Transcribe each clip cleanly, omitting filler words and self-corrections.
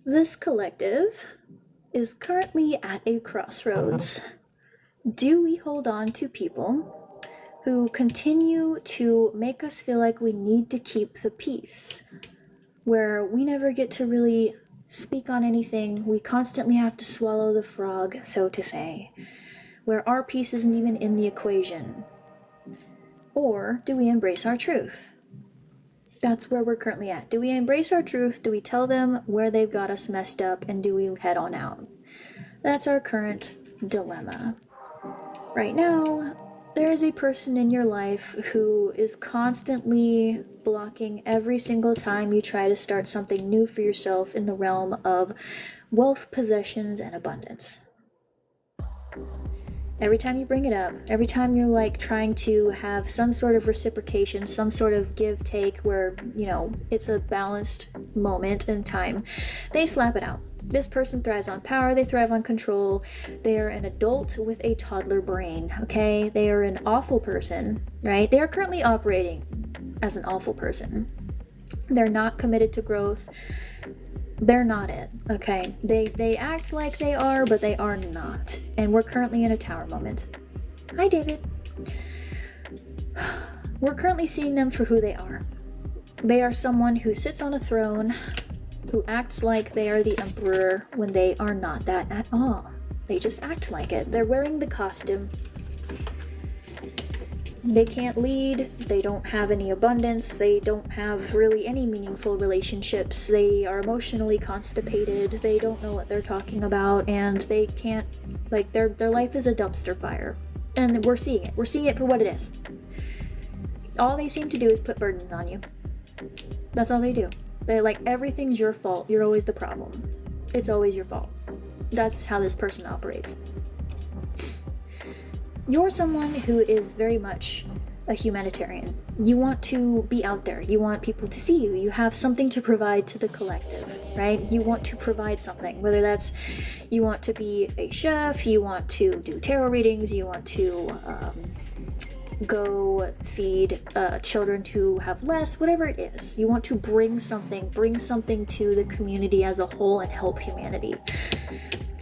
This collective is currently at a crossroads. Do we hold on to people who continue to make us feel like we need to keep the peace, where we never get to really speak on anything, we constantly have to swallow the frog, so to say, where our peace isn't even in the equation? Or do we embrace our truth? That's where we're currently at. Do we embrace our truth? Do we tell them where they've got us messed up, and do we head on out? That's our current dilemma. Right now, there is a person in your life who is constantly blocking every single time you try to start something new for yourself in the realm of wealth, possessions, and abundance. Every time you bring it up, every time you're like trying to have some sort of reciprocation, some sort of give take where, it's a balanced moment in time, they slap it out. This person thrives on power, they thrive on control. They are an adult with a toddler brain, okay? They are an awful person, right? They are currently operating as an awful person. They're not committed to growth. They're not it, okay? They act like they are, but they are not. And we're currently in a tower moment. Hi, David. We're currently seeing them for who they are. They are someone who sits on a throne, who acts like they are the emperor when they are not that at all. They just act like it. They're wearing the costume. They can't lead, they don't have any abundance, they don't have really any meaningful relationships, they are emotionally constipated, they don't know what they're talking about, and they can't, their life is a dumpster fire. And we're seeing it for what it is. All they seem to do is put burdens on you. That's all they do. They're like, everything's your fault, you're always the problem. It's always your fault. That's how this person operates. You're someone who is very much a humanitarian. You want to be out there. You want people to see you. You have something to provide to the collective, right? You want to provide something, whether that's you want to be a chef, you want to do tarot readings, you want to go feed children who have less, whatever it is. You want to bring something to the community as a whole and help humanity.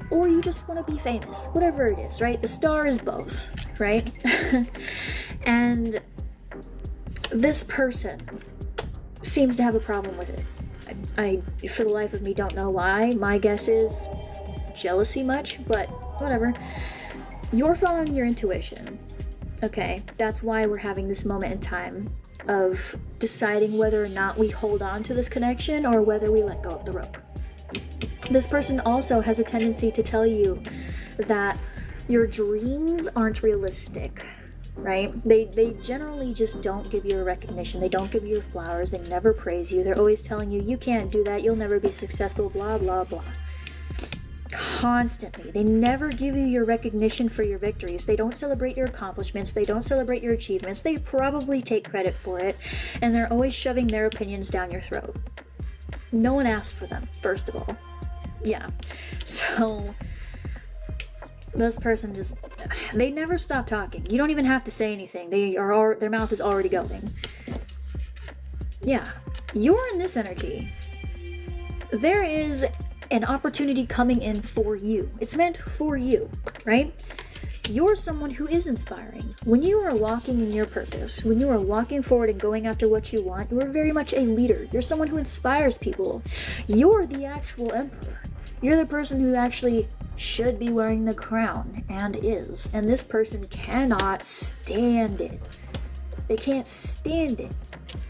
Or you just want to be famous, whatever it is, right? The star is both, right? And this person seems to have a problem with it. I, for the life of me, don't know why. My guess is jealousy much, but whatever. You're following your intuition, okay? That's why we're having this moment in time of deciding whether or not we hold on to this connection or whether we let go of the rope. This person also has a tendency to tell you that your dreams aren't realistic, right? They generally just don't give you a recognition. They don't give you your flowers. They never praise you. They're always telling you, you can't do that. You'll never be successful, blah, blah, blah. Constantly. They never give you your recognition for your victories. They don't celebrate your accomplishments. They don't celebrate your achievements. They probably take credit for it. And they're always shoving their opinions down your throat. No one asked for them, first of all. Yeah, so this person just, they never stop talking. You don't even have to say anything. Their mouth is already going. Yeah, you're in this energy. There is an opportunity coming in for you. It's meant for you, right? You're someone who is inspiring. When you are walking in your purpose, when you are walking forward and going after what you want, you are very much a leader. You're someone who inspires people. You're the actual emperor. You're the person who actually should be wearing the crown, and is. And this person cannot stand it. They can't stand it.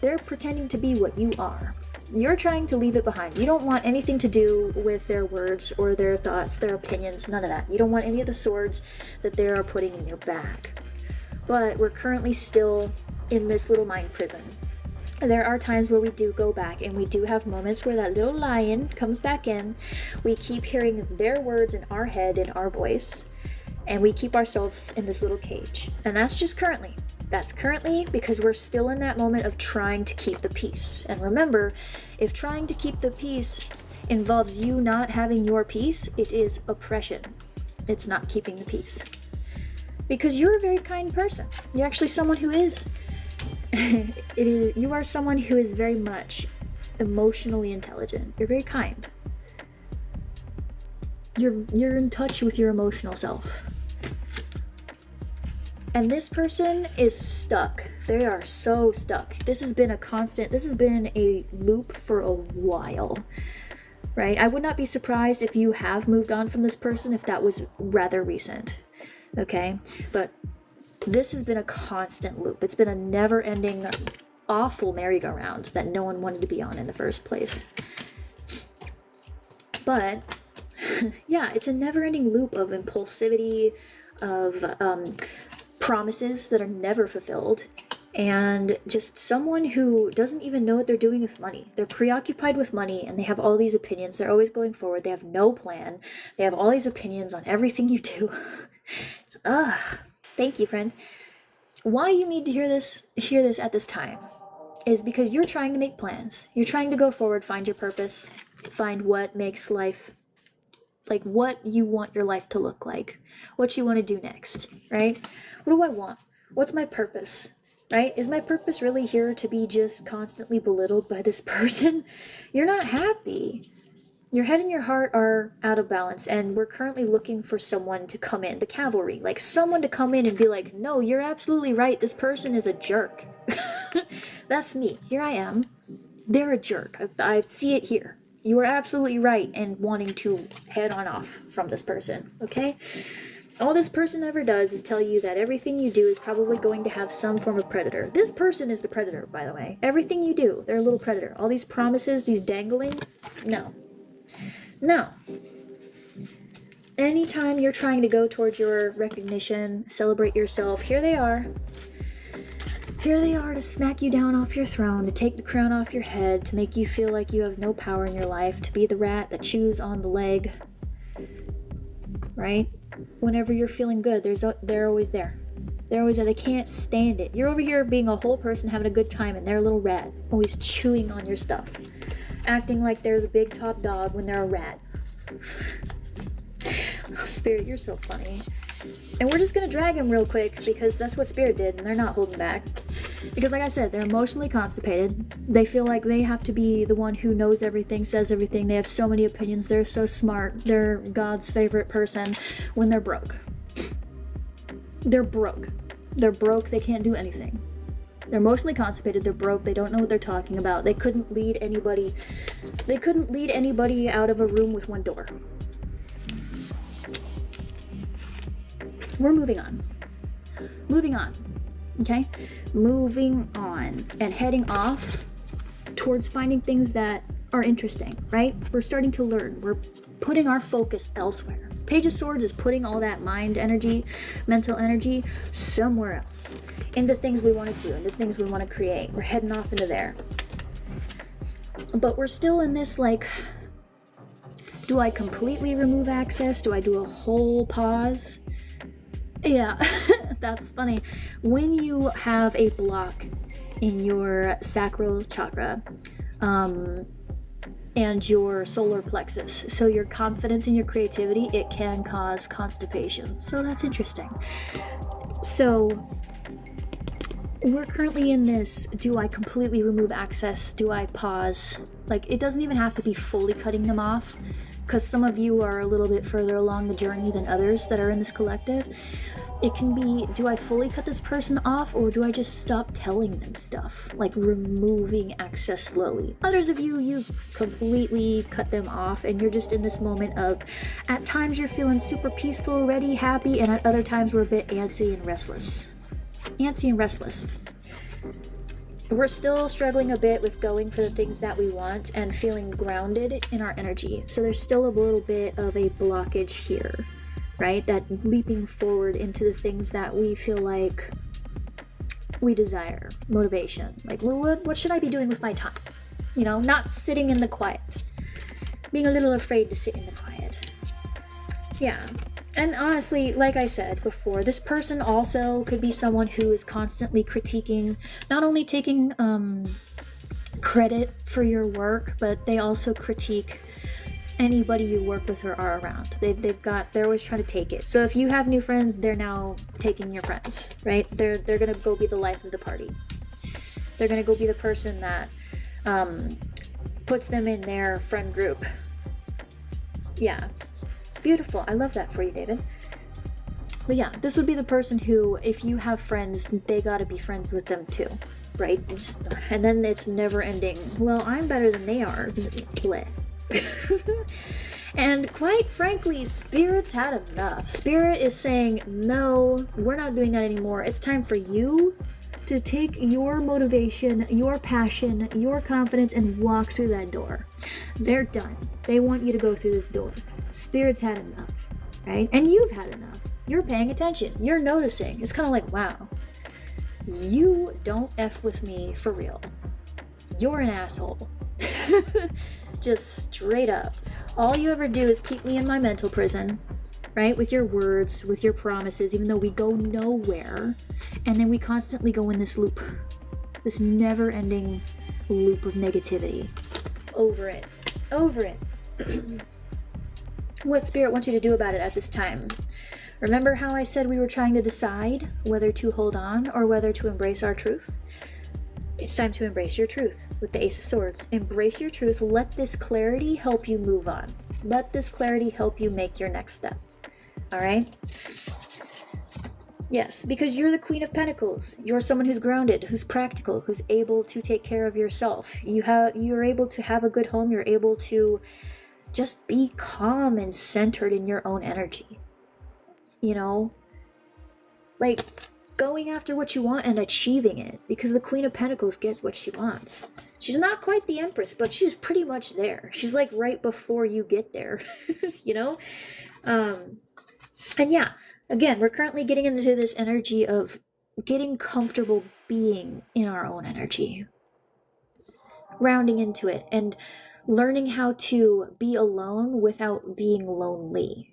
They're pretending to be what you are. You're trying to leave it behind. You don't want anything to do with their words or their thoughts, their opinions, none of that. You don't want any of the swords that they are putting in your back. But we're currently still in this little mind prison. There are times where we do go back, and we do have moments where that little lion comes back in. We keep hearing their words in our head, in our voice, and we keep ourselves in this little cage. And that's just currently. That's currently because we're still in that moment of trying to keep the peace. And remember, if trying to keep the peace involves you not having your peace, it is oppression. It's not keeping the peace. because you're a very kind person. You're actually someone who is, you are someone who is very much emotionally intelligent. You're very kind. You're in touch with your emotional self. And this person is stuck. They are so stuck. This has been a loop for a while, right? I would not be surprised if you have moved on from this person if that was rather recent, okay? But this has been a constant loop. It's been a never-ending, awful merry-go-round that no one wanted to be on in the first place. But, yeah, it's a never-ending loop of impulsivity, of promises that are never fulfilled, and just someone who doesn't even know what they're doing with money. They're preoccupied with money, and they have all these opinions. They're always going forward. They have no plan. They have all these opinions on everything you do. Ugh. Thank you, friend. Why you need to hear this at this time is because you're trying to make plans. You're trying to go forward, find your purpose, find what makes life, like what you want your life to look like, what you want to do next, right? What do I want? What's my purpose, right? Is my purpose really here to be just constantly belittled by this person? You're not happy. Your head and your heart are out of balance, and we're currently looking for someone to come in, the cavalry, like someone to come in and be like, no, you're absolutely right. This person is a jerk. That's me. Here I am. They're a jerk. I see it here. You are absolutely right in wanting to head on off from this person, okay? All this person ever does is tell you that everything you do is probably going to have some form of predator. This person is the predator, by the way. Everything you do, they're a little predator. All these promises, these dangling, no. No. Anytime you're trying to go towards your recognition, celebrate yourself, here they are. Here they are to smack you down off your throne, to take the crown off your head, to make you feel like you have no power in your life, to be the rat that chews on the leg, right? Whenever you're feeling good, they're always there. They're always there. They can't stand it. You're over here being a whole person, having a good time, and they're a little rat, always chewing on your stuff, acting like they're the big top dog when they're a rat. Oh, Spirit, you're so funny. And we're just gonna drag him real quick because that's what Spirit did, and they're not holding back. Because like I said, they're emotionally constipated. They feel like they have to be the one who knows everything, says everything. They have so many opinions. They're so smart. They're God's favorite person when they're broke. They're broke. They're broke. They can't do anything. They're emotionally constipated. They're broke. They don't know what they're talking about. They couldn't lead anybody. They couldn't lead anybody out of a room with one door. We're moving on. Moving on. Okay? Moving on and heading off towards finding things that are interesting, right? We're starting to learn. We're putting our focus elsewhere. Page of Swords is putting all that mind energy, mental energy, somewhere else. Into things we want to do, into things we want to create. We're heading off into there. But we're still in this, like, do I completely remove access? Do I do a whole pause? Yeah, that's funny. When you have a block in your sacral chakra, and your solar plexus, so your confidence and your creativity, it can cause constipation. So that's interesting. So we're currently in this, do I completely remove access? Do I pause? Like, it doesn't even have to be fully cutting them off, because some of you are a little bit further along the journey than others that are in this collective. It can be, do I fully cut this person off, or do I just stop telling them stuff? Like removing access slowly. Others of you, you've completely cut them off, and you're just in this moment of, at times you're feeling super peaceful, ready, happy, and at other times we're a bit antsy and restless. Antsy and restless. We're still struggling a bit with going for the things that we want and feeling grounded in our energy. So there's still a little bit of a blockage here, right? That leaping forward into the things that we feel like we desire. Motivation. Like, well, what should I be doing with my time? You know, not sitting in the quiet. Being a little afraid to sit in the quiet. Yeah. And honestly, like I said before, this person also could be someone who is constantly critiquing, not only taking credit for your work, but they also critique anybody you work with or are around. They're always trying to take it. So if you have new friends, they're now taking your friends, right? They're gonna go be the life of the party. They're gonna go be the person that puts them in their friend group. Yeah, beautiful. I love that for you, David. But yeah, this would be the person who, if you have friends, they gotta be friends with them too, right? And then it's never ending. Well, I'm better than they are. Bleh. And quite frankly, Spirit's had enough. Spirit is saying, no, we're not doing that anymore. It's time for you to take your motivation, your passion, your confidence, and walk through that door. They're done. They want you to go through this door. Spirit's had enough, right? And you've had enough. You're paying attention. You're noticing. It's kind of like, wow, you don't F with me for real. You're an asshole. Just straight up. All you ever do is keep me in my mental prison, right? With your words, with your promises, even though we go nowhere. And then we constantly go in this loop. This never-ending loop of negativity. Over it. Over it. What Spirit wants you to do about it at this time? Remember how I said we were trying to decide whether to hold on or whether to embrace our truth? It's time to embrace your truth with the Ace of Swords. Embrace your truth. Let this clarity help you move on. Let this clarity help you make your next step. All right? Yes, because you're the Queen of Pentacles. You're someone who's grounded, who's practical, who's able to take care of yourself. You're able to have a good home. You're able to just be calm and centered in your own energy. You know, like going after what you want and achieving it, because the Queen of Pentacles gets what she wants. She's not quite the Empress, but she's pretty much there. She's like right before you get there, you know? And yeah, again, we're currently getting into this energy of getting comfortable being in our own energy, rounding into it and learning how to be alone without being lonely.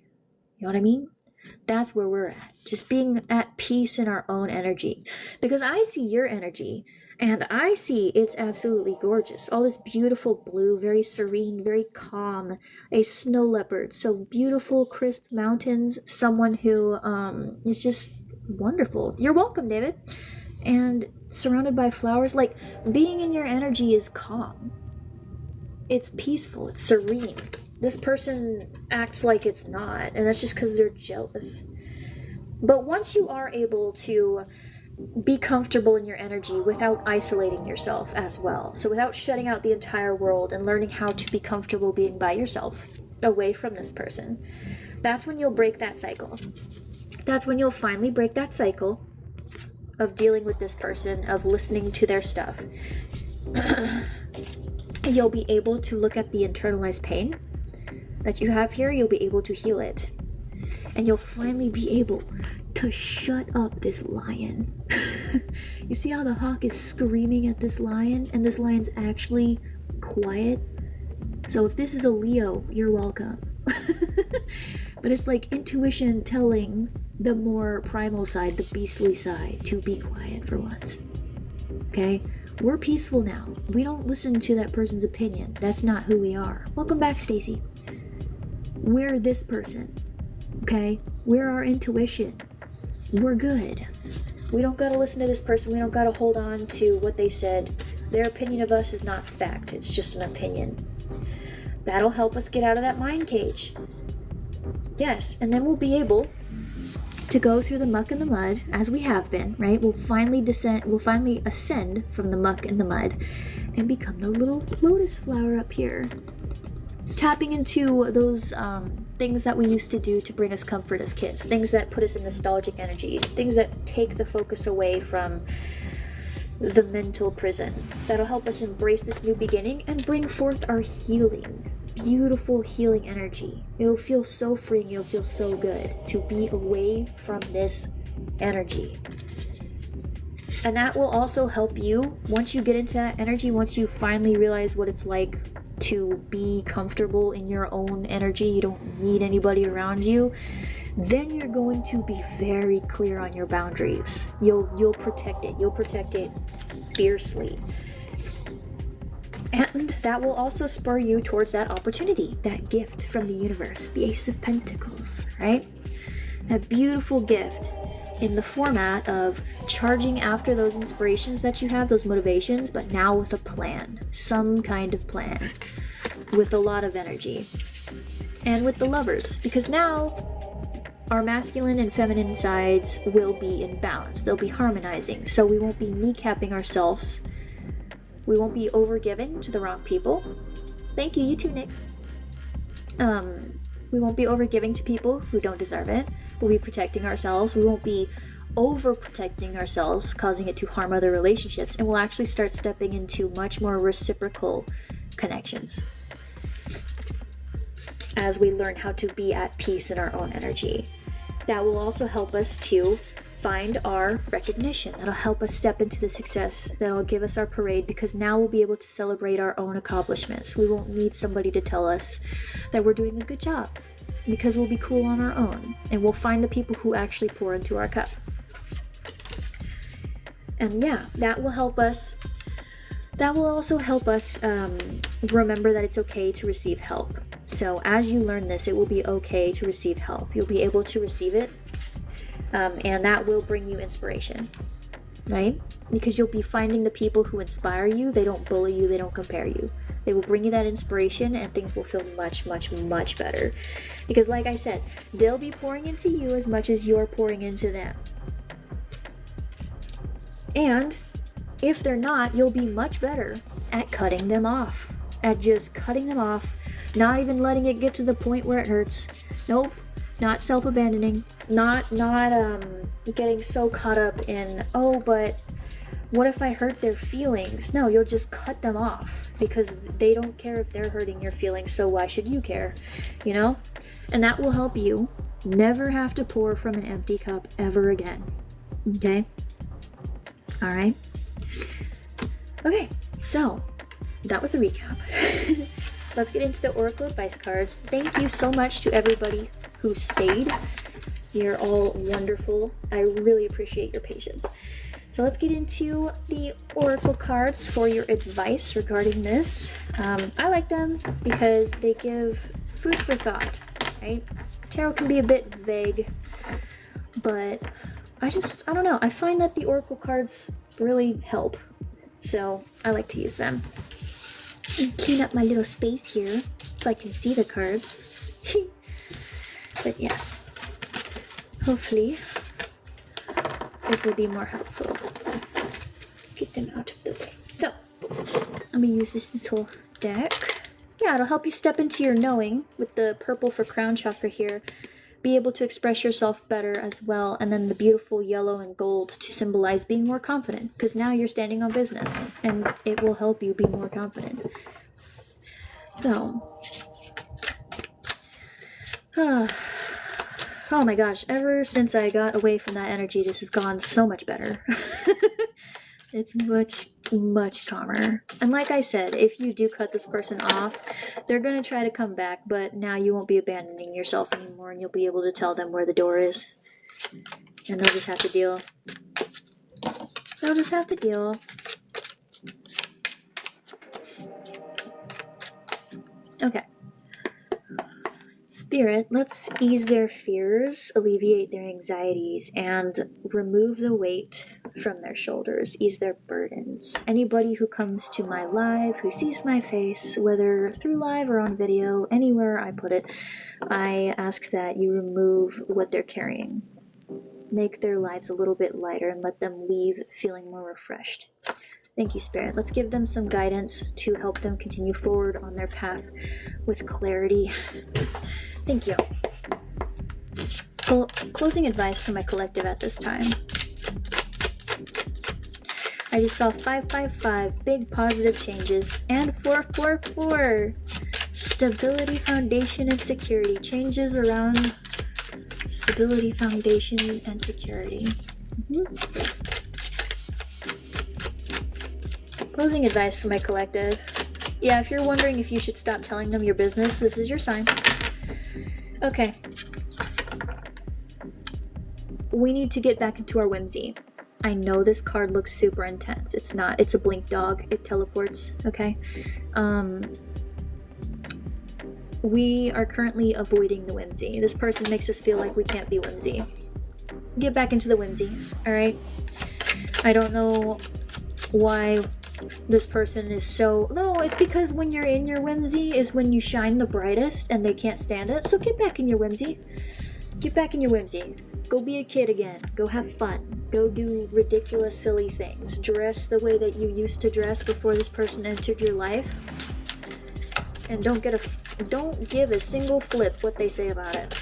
You know what I mean? That's where we're at. Just being at peace in our own energy. Because I see your energy and I see it's absolutely gorgeous. All this beautiful blue, very serene, very calm, a snow leopard. So beautiful, crisp mountains. Someone who is just wonderful. You're welcome, David. And surrounded by flowers. Like, being in your energy is calm. It's peaceful. It's serene. This person acts like it's not, and that's just because they're jealous. But once you are able to be comfortable in your energy without isolating yourself as well, so without shutting out the entire world and learning how to be comfortable being by yourself, away from this person, that's when you'll break that cycle. That's when you'll finally break that cycle of dealing with this person, of listening to their stuff. You'll be able to look at the internalized pain that you have here. You'll be able to heal it, and you'll finally be able to shut up this lion. You see how the hawk is screaming at this lion, and this lion's actually quiet? So if this is a Leo, you're welcome. But it's like intuition telling the more primal side, the beastly side, to be quiet for once. Okay? We're peaceful now. We don't listen to that person's opinion. That's not who we are. Welcome back, Stacy. We're this person, okay? We're our intuition. We're good. We don't gotta listen to this person. We don't gotta hold on to what they said. Their opinion of us is not fact. It's just an opinion. That'll help us get out of that mind cage. Yes, and then we'll be able to go through the muck and the mud, as we have been, right? We'll finally ascend from the muck and the mud and become the little lotus flower up here. Tapping into those things that we used to do to bring us comfort as kids, things that put us in nostalgic energy, things that take the focus away from the mental prison. That'll help us embrace this new beginning and bring forth our healing, beautiful healing energy. It'll feel so freeing. It'll feel so good to be away from this energy. And that will also help you, once you get into that energy, once you finally realize what it's like to be comfortable in your own energy, you don't need anybody around you, then you're going to be very clear on your boundaries. You'll protect it. You'll protect it fiercely. And that will also spur you towards that opportunity, that gift from the universe, the Ace of Pentacles, right? A beautiful gift in the format of charging after those inspirations that you have, those motivations, but now with a plan, some kind of plan, with a lot of energy. And with the Lovers, because now our masculine and feminine sides will be in balance. They'll be harmonizing, so we won't be kneecapping ourselves. We won't be overgiving to the wrong people. Thank you, you too, Nix. We won't be overgiving to people who don't deserve it. We'll be protecting ourselves. We won't be overprotecting ourselves, causing it to harm other relationships, and we'll actually start stepping into much more reciprocal connections as we learn how to be at peace in our own energy. That will also help us to find our recognition. That'll help us step into the success. That'll give us our parade, because now we'll be able to celebrate our own accomplishments. We won't need somebody to tell us that we're doing a good job, because we'll be cool on our own, and we'll find the people who actually pour into our cup. And yeah, that will help us. That will also help us remember that it's okay to receive help. So as you learn this, it will be okay to receive help. You'll be able to receive it, and that will bring you inspiration, right? Because you'll be finding the people who inspire you. They don't bully you. They don't compare you. They will bring you that inspiration, and things will feel much, much, much better. Because like I said, they'll be pouring into you as much as you're pouring into them. And if they're not, you'll be much better at cutting them off. At just cutting them off, not even letting it get to the point where it hurts. Nope, not self-abandoning, not getting so caught up in, oh, but what if I hurt their feelings? No, you'll just cut them off, because they don't care if they're hurting your feelings, so why should you care, you know? And that will help you never have to pour from an empty cup ever again, okay? All right? Okay, so that was a recap. Let's get into the Oracle Advice cards. Thank you so much to everybody who stayed. You're all wonderful. I really appreciate your patience. So let's get into the Oracle cards for your advice regarding this. I like them because they give food for thought, right? Tarot can be a bit vague, but I don't know. I find that the Oracle cards really help. So I like to use them. And clean up my little space here so I can see the cards. But yes, hopefully it will be more helpful. Get them out of the way. So I'm gonna use this little deck. Yeah, it'll help you step into your knowing with the purple for crown chakra here. Be able to express yourself better as well, and then the beautiful yellow and gold to symbolize being more confident, because now you're standing on business and it will help you be more confident. So oh my gosh, ever since I got away from that energy, this has gone so much better. It's much, much calmer. And like I said, if you do cut this person off, they're going to try to come back, but now you won't be abandoning yourself anymore, and you'll be able to tell them where the door is. And they'll just have to deal. They'll just have to deal. Okay. Spirit, let's ease their fears, alleviate their anxieties, and remove the weight from their shoulders, ease their burdens. Anybody who comes to my live, who sees my face, whether through live or on video, anywhere I put it, I ask that you remove what they're carrying. Make their lives a little bit lighter and let them leave feeling more refreshed. Thank you, Spirit. Let's give them some guidance to help them continue forward on their path with clarity. Thank you. Well, closing advice for my collective at this time. I just saw 555, big positive changes, and 444, stability, foundation, and security. Changes around stability, foundation, and security. Closing advice for my collective. Yeah, if you're wondering if you should stop telling them your business, this is your sign. Okay. We need to get back into our whimsy. I know this card looks super intense. It's not. It's a blink dog. It teleports, okay? We are currently avoiding the whimsy. This person makes us feel like we can't be whimsy. Get back into the whimsy, alright? I don't know why this person is so... No, it's because when you're in your whimsy is when you shine the brightest and they can't stand it. So get back in your whimsy. Get back in your whimsy. Go be a kid again. Go have fun. Go do ridiculous, silly things. Dress the way that you used to dress before this person entered your life. And don't give a single flip what they say about it.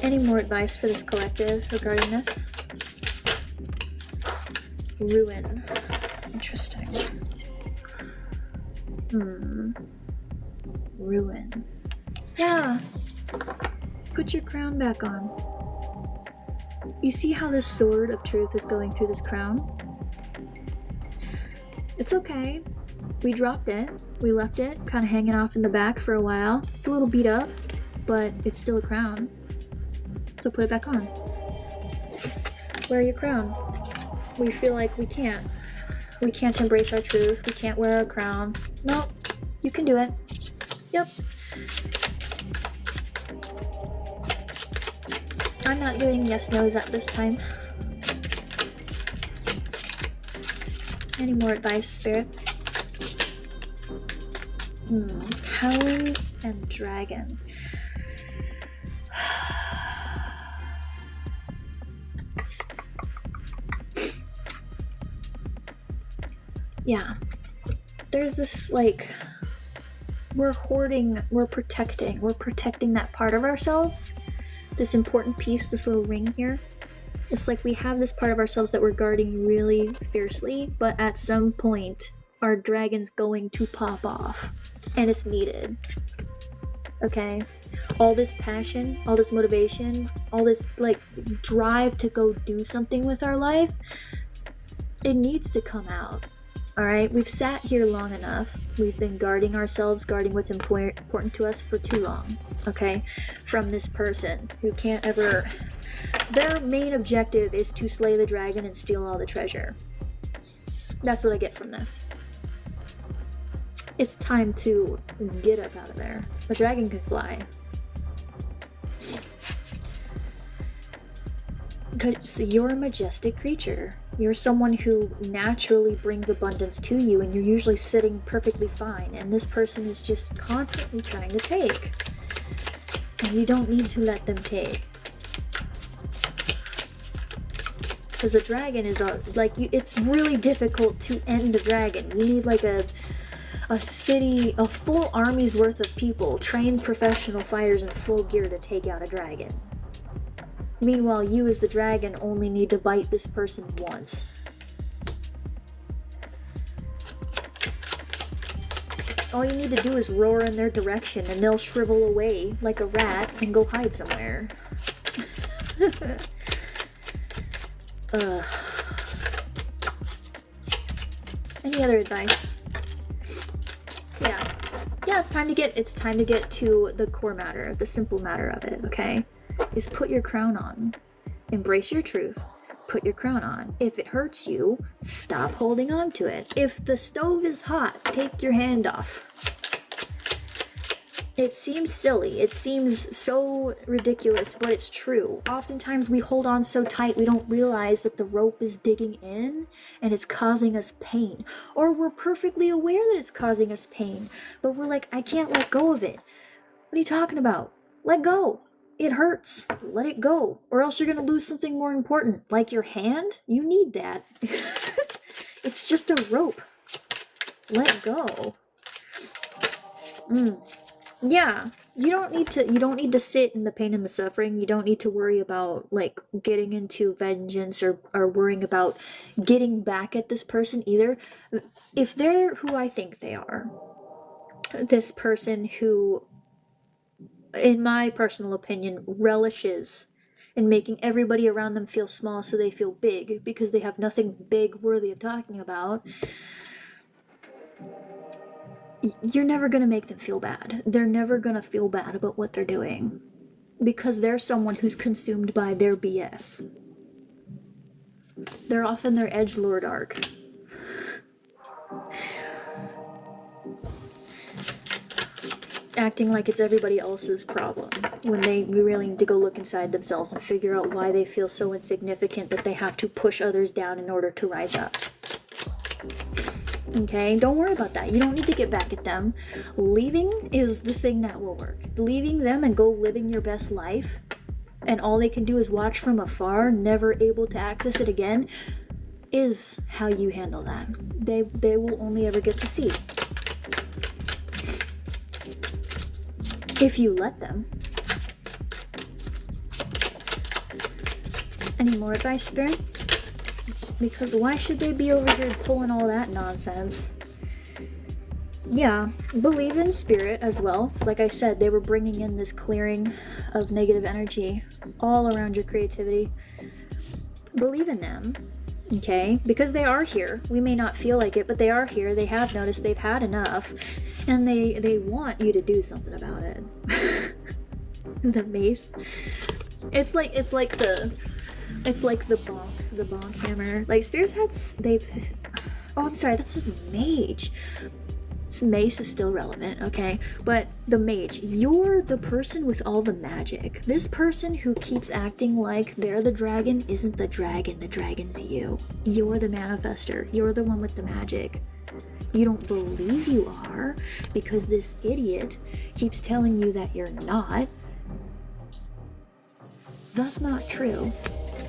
Any more advice for this collective regarding this? Ruin. Interesting. Ruin. Yeah. Put your crown back on. You see how this sword of truth is going through this crown? It's okay. We dropped it. We left it kind of hanging off in the back for a while. It's a little beat up, but it's still a crown. So put it back on. Wear your crown. We feel like we can't. We can't embrace our truth. We can't wear our crown. Nope. You can do it. Yep. I'm not doing yes-nos at this time. Any more advice, Spirit? Talons and dragon. Yeah. There's this, like, we're protecting that part of ourselves. This important piece, this little ring here. It's like we have this part of ourselves that we're guarding really fiercely, but at some point, our dragon's going to pop off. And it's needed. Okay? All this passion, all this motivation, all this, like, drive to go do something with our life, it needs to come out. Alright? We've sat here long enough. We've been guarding ourselves, guarding what's important to us for too long. Okay? From this person who can't ever... Their main objective is to slay the dragon and steal all the treasure. That's what I get from this. It's time to get up out of there. A dragon can fly. So you're a majestic creature. You're someone who naturally brings abundance to you, and you're usually sitting perfectly fine, and this person is just constantly trying to take. And you don't need to let them take. Because a dragon is it's really difficult to end a dragon. You need like a full army's worth of people, trained professional fighters in full gear to take out a dragon. Meanwhile, you as the dragon only need to bite this person once. All you need to do is roar in their direction and they'll shrivel away like a rat and go hide somewhere. Any other advice? Yeah, it's time to get to the core matter, the simple matter of it, okay? Is put your crown on. Embrace your truth. Put your crown on. If it hurts you, stop holding on to it. If the stove is hot, take your hand off. It seems silly. It seems so ridiculous, but it's true. Oftentimes we hold on so tight we don't realize that the rope is digging in and it's causing us pain. Or we're perfectly aware that it's causing us pain, but we're like, I can't let go of it. What are you talking about? Let go. It hurts. Let it go. Or else you're going to lose something more important, like your hand. You need that. It's just a rope. Let go. Yeah, you don't need to sit in the pain and the suffering. You don't need to worry about like getting into vengeance or worrying about getting back at this person either. If they're who I think they are, this person who, in my personal opinion, relishes in making everybody around them feel small so they feel big because they have nothing big worthy of talking about, you're never going to make them feel bad. They're never going to feel bad about what they're doing. because they're someone who's consumed by their BS. They're off in their edgelord arc. Acting like it's everybody else's problem, when they really need to go look inside themselves and figure out why they feel so insignificant that they have to push others down in order to rise up. Okay, don't worry about that. You don't need to get back at them. Leaving is the thing that will work. Leaving them and go living your best life, and all they can do is watch from afar, never able to access it again, is how you handle that. They will only ever get to see. If you let them. Any more advice, Spirit? Because why should they be over here pulling all that nonsense? Yeah, believe in Spirit as well. Like I said, they were bringing in this clearing of negative energy all around your creativity. Believe in them, okay? Because they are here. We may not feel like it, but they are here. They have noticed they've had enough, and they want you to do something about it. The mace. It's like the bonk hammer. Like, Spirits oh, I'm sorry, that's his mage. This mace is still relevant, okay? But the mage, you're the person with all the magic. This person who keeps acting like they're the dragon isn't the dragon's you. You're the manifester. You're the one with the magic. You don't believe you are because this idiot keeps telling you that you're not. That's not true.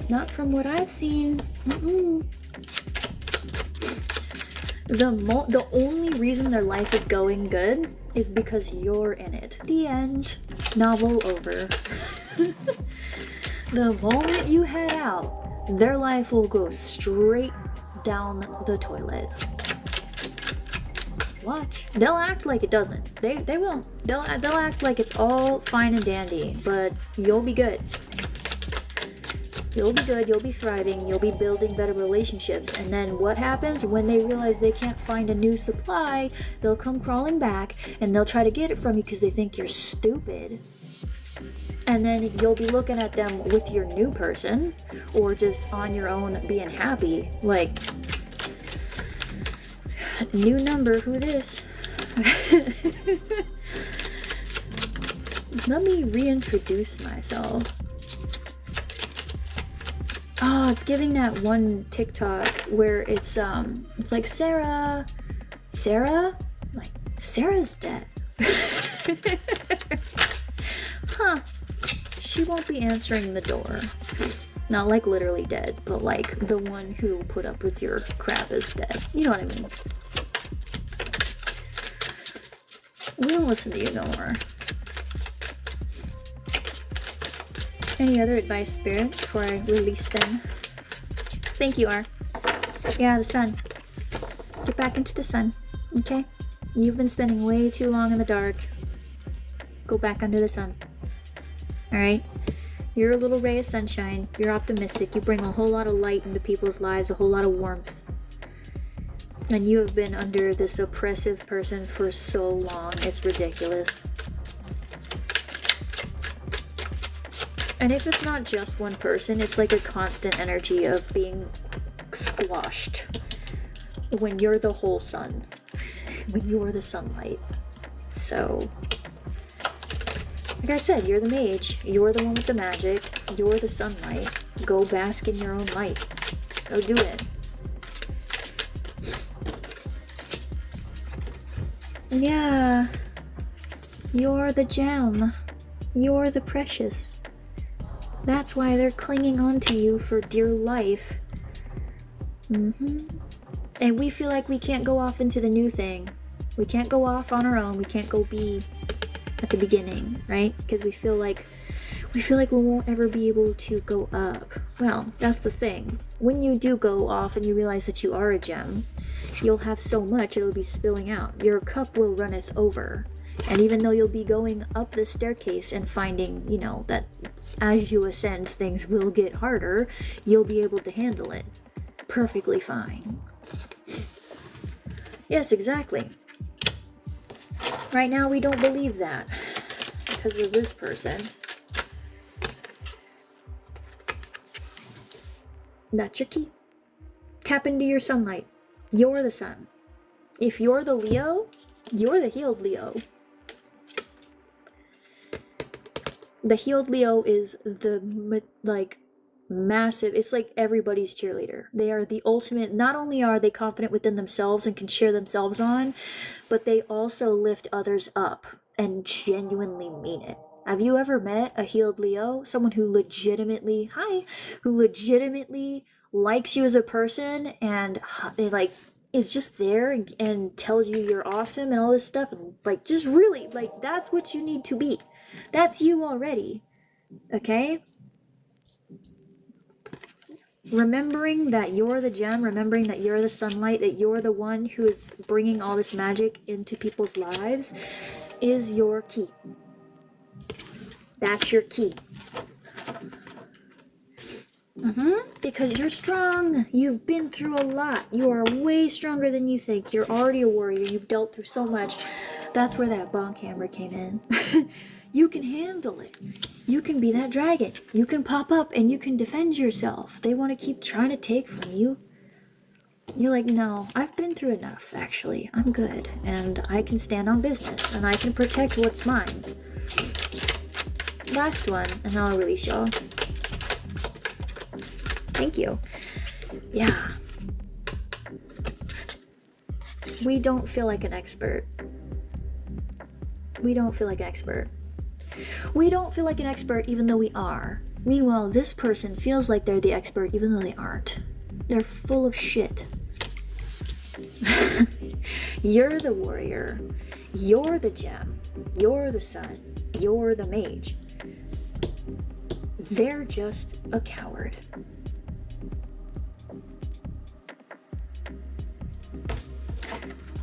Not from what I've seen. The only reason their life is going good is because you're in it. The end. Novel over. The moment you head out, their life will go straight down the toilet. Watch. They'll act like it doesn't. They will. They'll act like it's all fine and dandy, but you'll be good. You'll be good, you'll be thriving, you'll be building better relationships, and then what happens when they realize they can't find a new supply? They'll come crawling back, and they'll try to get it from you because they think you're stupid. And then you'll be looking at them with your new person, or just on your own being happy, like, new number, who this? Let me reintroduce myself. Oh, it's giving that one TikTok where it's like Sarah, like Sarah's dead. Huh? She won't be answering the door. Not like literally dead, but like the one who put up with your crap is dead. You know what I mean? We don't listen to you no more. Any other advice, Spirit, before I release them? Thank you, R. Yeah, the sun. Get back into the sun, okay? You've been spending way too long in the dark. Go back under the sun. Alright? You're a little ray of sunshine. You're optimistic. You bring a whole lot of light into people's lives, a whole lot of warmth. And you have been under this oppressive person for so long. It's ridiculous. And if it's not just one person, it's like a constant energy of being squashed. When you're the whole sun. When you're the sunlight. So, like I said, you're the mage. You're the one with the magic. You're the sunlight. Go bask in your own light. Go do it. Yeah. You're the gem. You're the precious. That's why they're clinging on to you for dear life. And we feel like we can't go off into the new thing. We can't go off on our own. We can't go be at the beginning, right? Because we feel like we won't ever be able to go up. Well, that's the thing. When you do go off and you realize that you are a gem, you'll have so much it'll be spilling out. Your cup will runneth over. And even though you'll be going up the staircase and finding, you know, that as you ascend things will get harder, you'll be able to handle it perfectly fine. Yes, exactly. Right now we don't believe that because of this person. That's your key. Tap into your sunlight. You're the sun. If you're the Leo, you're the healed Leo. The healed Leo is the, like, massive, it's like everybody's cheerleader. They are the ultimate. Not only are they confident within themselves and can cheer themselves on, but they also lift others up and genuinely mean it. Have you ever met a healed Leo? Someone who legitimately, likes you as a person, and they like is just there and tells you you're awesome and all this stuff, and like just really like that's what you need to be. That's you already. Okay? Remembering that you're the gem, remembering that you're the sunlight, that you're the one who is bringing all this magic into people's lives is your key. That's your key. Because you're strong. You've been through a lot. You are way stronger than you think. You're already a warrior. You've dealt through so much. That's where that bonk hammer came in. You can handle it. You can be that dragon. You can pop up and you can defend yourself. They want to keep trying to take from you. You're like, no, I've been through enough, actually. I'm good. And I can stand on business. And I can protect what's mine. Last one, and I'll release y'all. Thank you. Yeah. We don't feel like an expert. We don't feel like an expert. We don't feel like an expert even though we are. Meanwhile, this person feels like they're the expert even though they aren't. They're full of shit. You're the warrior. You're the gem. You're the sun. You're the mage. They're just a coward.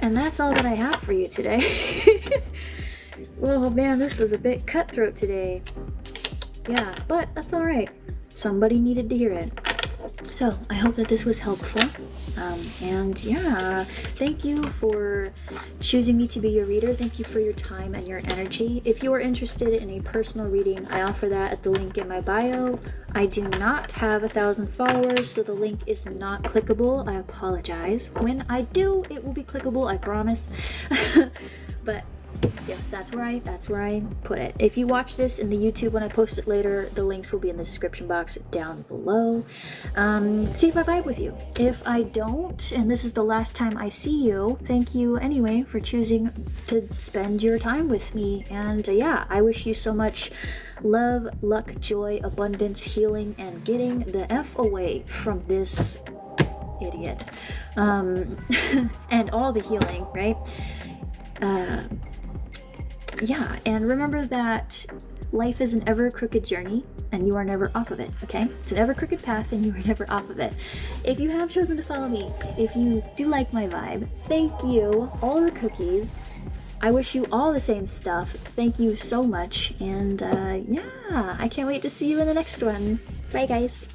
And that's all that I have for you today. Well, man, this was a bit cutthroat today. Yeah, but that's alright. Somebody needed to hear it. So, I hope that this was helpful. And yeah, thank you for choosing me to be your reader. Thank you for your time and your energy. If you are interested in a personal reading, I offer that at the link in my bio. I do not have 1,000 followers, so the link is not clickable. I apologize. When I do, it will be clickable, I promise. But yes, that's where I put it. If you watch this in the YouTube when I post it later, the links will be in the description box down below. See if I vibe with you. If I don't, and this is the last time I see you, thank you anyway for choosing to spend your time with me. And yeah, I wish you so much love, luck, joy, abundance, healing, and getting the F away from this idiot. And all the healing, right? Yeah, and remember that life is an ever crooked journey and you are never off of it, okay? It's an ever crooked path and you are never off of it. If you have chosen to follow me, if you do like my vibe, thank you. All the cookies. I wish you all the same stuff. Thank you so much. And yeah, I can't wait to see you in the next one. Bye, guys.